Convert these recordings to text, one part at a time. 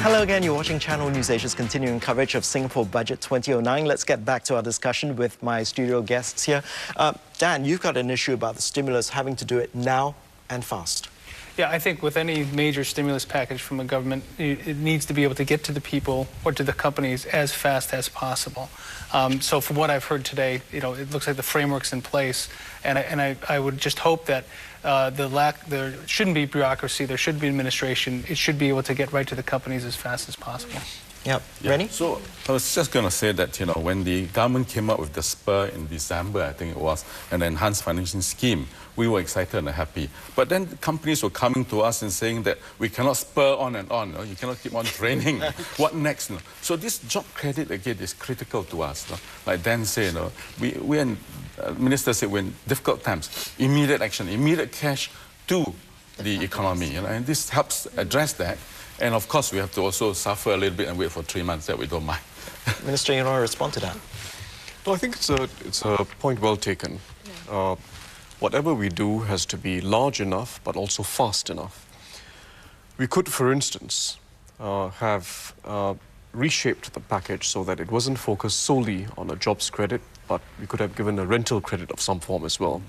Hello again, you're watching Channel News Asia's continuing coverage of Singapore Budget 2009. Let's get back to our discussion with my studio guests here. Dan, you've got an issue about the stimulus having to do it now and fast. Yeah, I think with any major stimulus package from the government, it needs to be able to get to the people or to the companies as fast as possible. So from what I've heard today, it looks like the framework's in place, and I would just hope that there shouldn't be bureaucracy, there should be administration. It should be able to get right to the companies as fast as possible. Yeah, Rennie? So I was just going to say that, when the government came up with the SPUR in December, I think it was, an enhanced financing scheme, we were excited and happy. But then companies were coming to us and saying that we cannot spur on and on. You cannot keep on training. What next? So this job credit, again, is critical to us. Like Dan said, Minister said, we're in difficult times. Immediate action, immediate cash to the economy. And this helps address that. And of course, we have to also suffer a little bit and wait for 3 months. That we don't mind. Minister, you want to respond to that? No, I think it's a point well taken. Yeah. Whatever we do has to be large enough, but also fast enough. We could, for instance, have reshaped the package so that it wasn't focused solely on a jobs credit, but we could have given a rental credit of some form as well.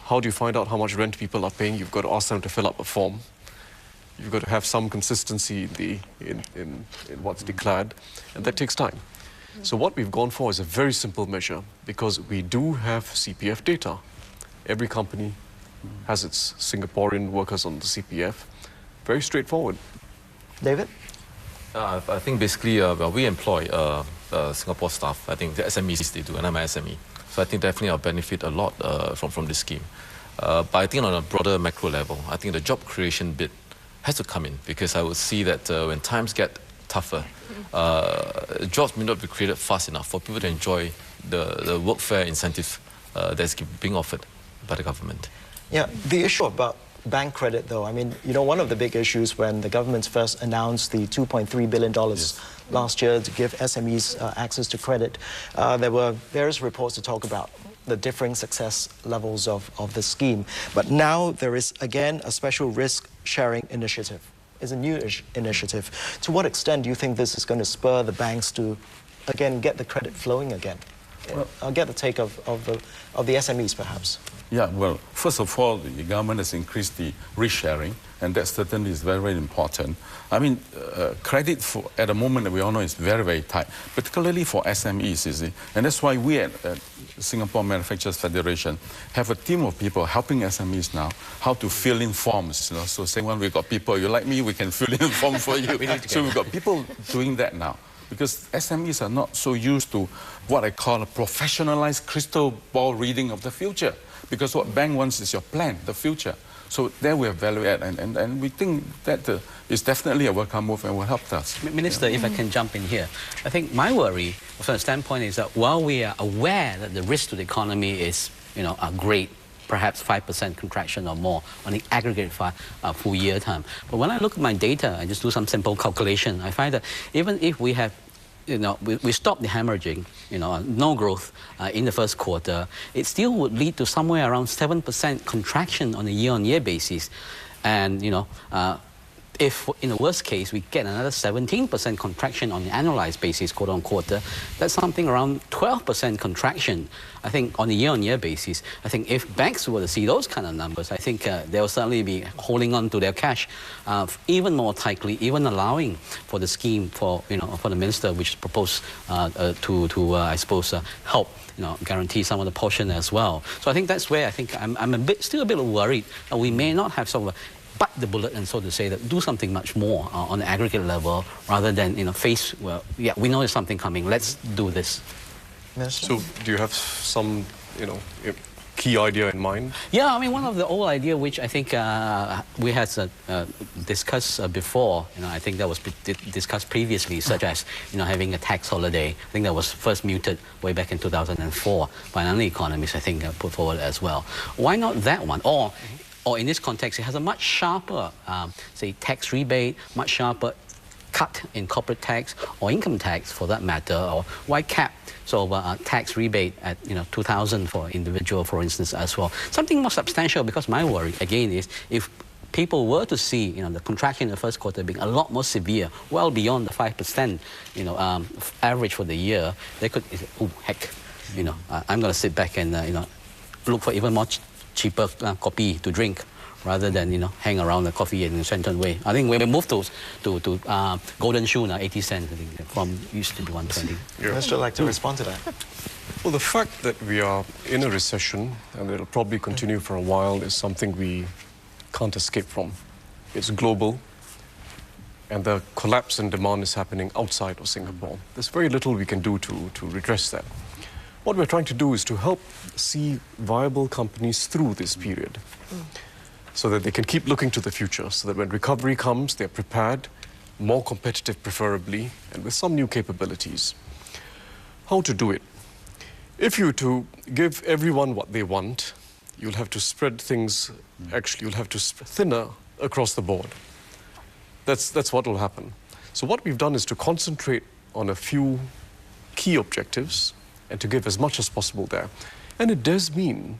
How do you find out how much rent people are paying? You've got to ask them to fill up a form. You've got to have some consistency in what's declared, and that takes time. So what we've gone for is a very simple measure, because we do have CPF data. Every company has its Singaporean workers on the CPF. Very straightforward. David? I think basically we employ Singapore staff. I think the SMEs, they do, and I'm an SME. So I think definitely I'll benefit a lot from this scheme. But I think on a broader macro level, I think the job creation bit has to come in, because I would see that when times get tougher, jobs may not be created fast enough for people to enjoy the workfare incentive that's being offered by the government. Yeah, the issue about bank credit, though, I mean, one of the big issues when the government first announced the $2.3 billion last year to give SMEs access to credit, there were various reports to talk about the differing success levels of the scheme. But now there is, again, a special risk-sharing initiative. It's a new initiative. To what extent do you think this is going to spur the banks to, again, get the credit flowing again? Well, I'll get the take of the SMEs, perhaps. Yeah, well, first of all, the government has increased the risk sharing, and that certainly is very, very important. I mean, credit at the moment, we all know, is very, very tight, particularly for SMEs, you see. And that's why we at Singapore Manufacturers Federation have a team of people helping SMEs now how to fill in forms. So saying, well, we've got people, you like me, we can fill in a form for you. So we've got people doing that now, because SMEs are not so used to what I call a professionalized crystal ball reading of the future. Because what bank wants is your plan, the future. So there we have value add, and we think that is definitely a welcome move and will help us. Minister, if I can jump in here, I think my worry from the standpoint is that while we are aware that the risk to the economy is, a great, perhaps 5% contraction or more on the aggregate full year term. But when I look at my data and just do some simple calculation, I find that even if we have we stop the hemorrhaging, no growth in the first quarter, it still would lead to somewhere around 7% contraction on a year-on-year basis. And, if in the worst case we get another 17% contraction on an annualized basis, quarter-on-quarter, that's something around 12% contraction, I think, on a year-on-year basis. I think if banks were to see those kind of numbers, I think they'll certainly be holding on to their cash even more tightly, even allowing for the scheme for the minister, which is proposed to I suppose, help guarantee some of the portion as well. So I think that's where I think I'm still a bit worried that we may not have sort of bite the bullet and so to say that do something much more on the aggregate level rather than face, well, yeah, we know there's something coming, let's do this. So do you have some key idea in mind? Yeah, I mean, one of the old idea which I think we had discussed before, I think that was discussed previously, such as having a tax holiday. I think that was first muted way back in 2004 by another economist, I think, put forward as well. Why not that one? Or in this context, it has a much sharper, say, tax rebate, much sharper cut in corporate tax or income tax for that matter, or why cap tax rebate at $2,000 for individual, for instance, as well. Something more substantial, because my worry again is if people were to see, the contraction in the first quarter being a lot more severe, well beyond the 5%, average for the year, they could, oh heck, I'm going to sit back and, look for even more cheaper coffee to drink, rather than hang around the coffee in Shenton Way. I think we moved to golden shoe now, 80 cents. I think from used to be 120. Minister, like to respond to that? Well, the fact that we are in a recession and it'll probably continue for a while is something we can't escape from. It's global, and the collapse in demand is happening outside of Singapore. There's very little we can do to redress that. What we're trying to do is to help see viable companies through this period, so that they can keep looking to the future, so that when recovery comes, they're prepared, more competitive preferably, and with some new capabilities. How to do it? If you were to give everyone what they want, you'll have to spread things, actually you'll have to thinner across the board. That's what will happen. So what we've done is to concentrate on a few key objectives and to give as much as possible there. And it does mean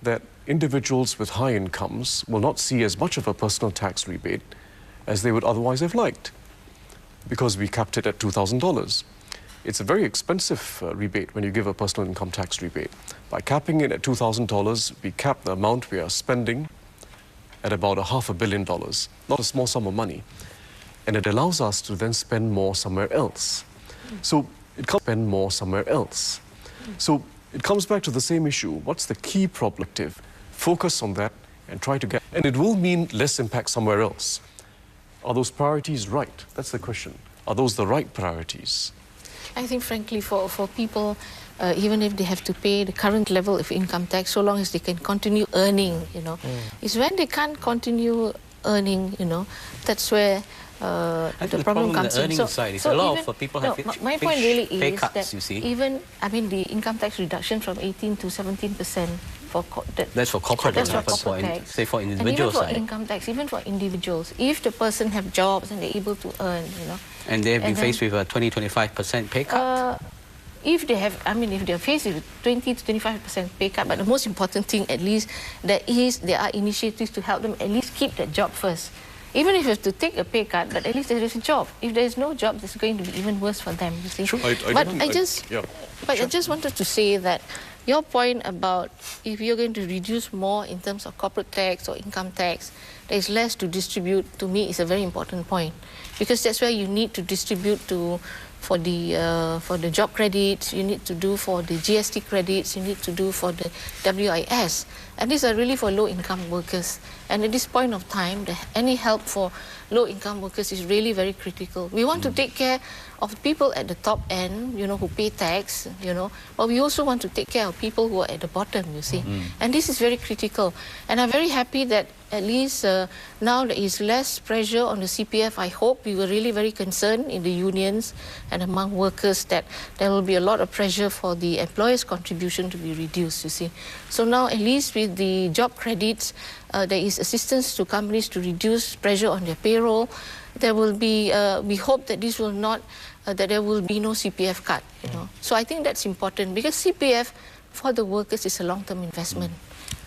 that individuals with high incomes will not see as much of a personal tax rebate as they would otherwise have liked, because we capped it at $2,000. It's a very expensive rebate when you give a personal income tax rebate. By capping it at $2,000, we cap the amount we are spending at about $500 million, not a small sum of money. And it allows us to then spend more somewhere else. So it comes spend more somewhere else. So it comes back to the same issue. What's the key problem? Focus on that and try to get... And it will mean less impact somewhere else. Are those priorities right? That's the question. Are those the right priorities? I think, frankly, for people, even if they have to pay the current level of income tax, so long as they can continue earning, it's when they can't continue earning, that's where the problem comes in. So, side is a lot of people have my point really is cuts, that you see. even, the income tax reduction from 18 to 17% for that's for corporate, that's for corporate tax. Say for individuals, and even for income tax, even for individuals, if the person have jobs and they're able to earn, and they have been faced with a 20-25% pay cut. If they have, if they're faced with 20 to 25% pay cut, but the most important thing, at least, there are initiatives to help them at least keep that job first. Even if you have to take a pay cut, but at least there is a job. If there is no job, it's going to be even worse for them, you see. Sure. I just wanted to say that your point about if you're going to reduce more in terms of corporate tax or income tax, there is less to distribute, to me, is a very important point. Because that's where you need to distribute for the job credits, you need to do for the GST credits, you need to do for the WIS. And these are really for low-income workers. And at this point of time, any help for low-income workers is really very critical. We want to take care of people at the top end, who pay tax, but we also want to take care of people who are at the bottom, you see. And this is very critical. And I'm very happy that at least now there is less pressure on the CPF. I hope we were really very concerned in the unions and among workers that there will be a lot of pressure for the employer's contribution to be reduced, you see. So now at least with the job credits, there is assistance to companies to reduce pressure on their payroll. There will be, we hope that this will not, that there will be no CPF cut, So I think that's important because CPF for the workers is a long-term investment.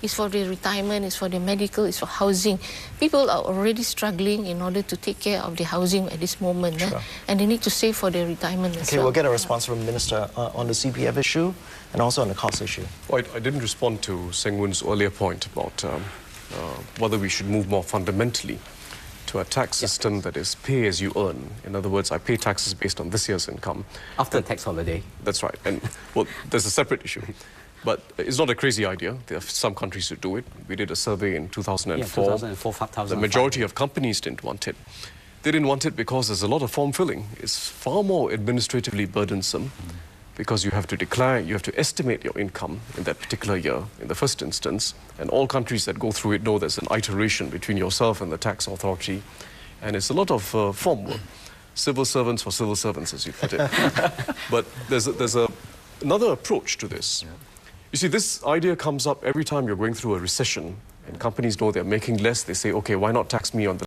It's for their retirement, it's for their medical, it's for housing. People are already struggling in order to take care of their housing at this moment, and they need to save for their retirement as well. Okay, we'll get a response from the Minister on the CPF issue and also on the cost issue. Well, I didn't respond to Seng Woon's earlier point about whether we should move more fundamentally to a tax system that is pay as you earn. In other words, I pay taxes based on this year's income. After the tax holiday. That's right. And, well, there's a separate issue. But it's not a crazy idea. There are some countries who do it. We did a survey in 2004. 2004, 5,000. The majority of companies didn't want it. They didn't want it because there's a lot of form filling. It's far more administratively burdensome because you have to declare, you have to estimate your income in that particular year in the first instance. And all countries that go through it know there's an iteration between yourself and the tax authority. And it's a lot of form work. Civil servants for civil servants, as you put it. But there's another approach to this. Yeah. You see, this idea comes up every time you're going through a recession and companies know they're making less. They say, okay, why not tax me on the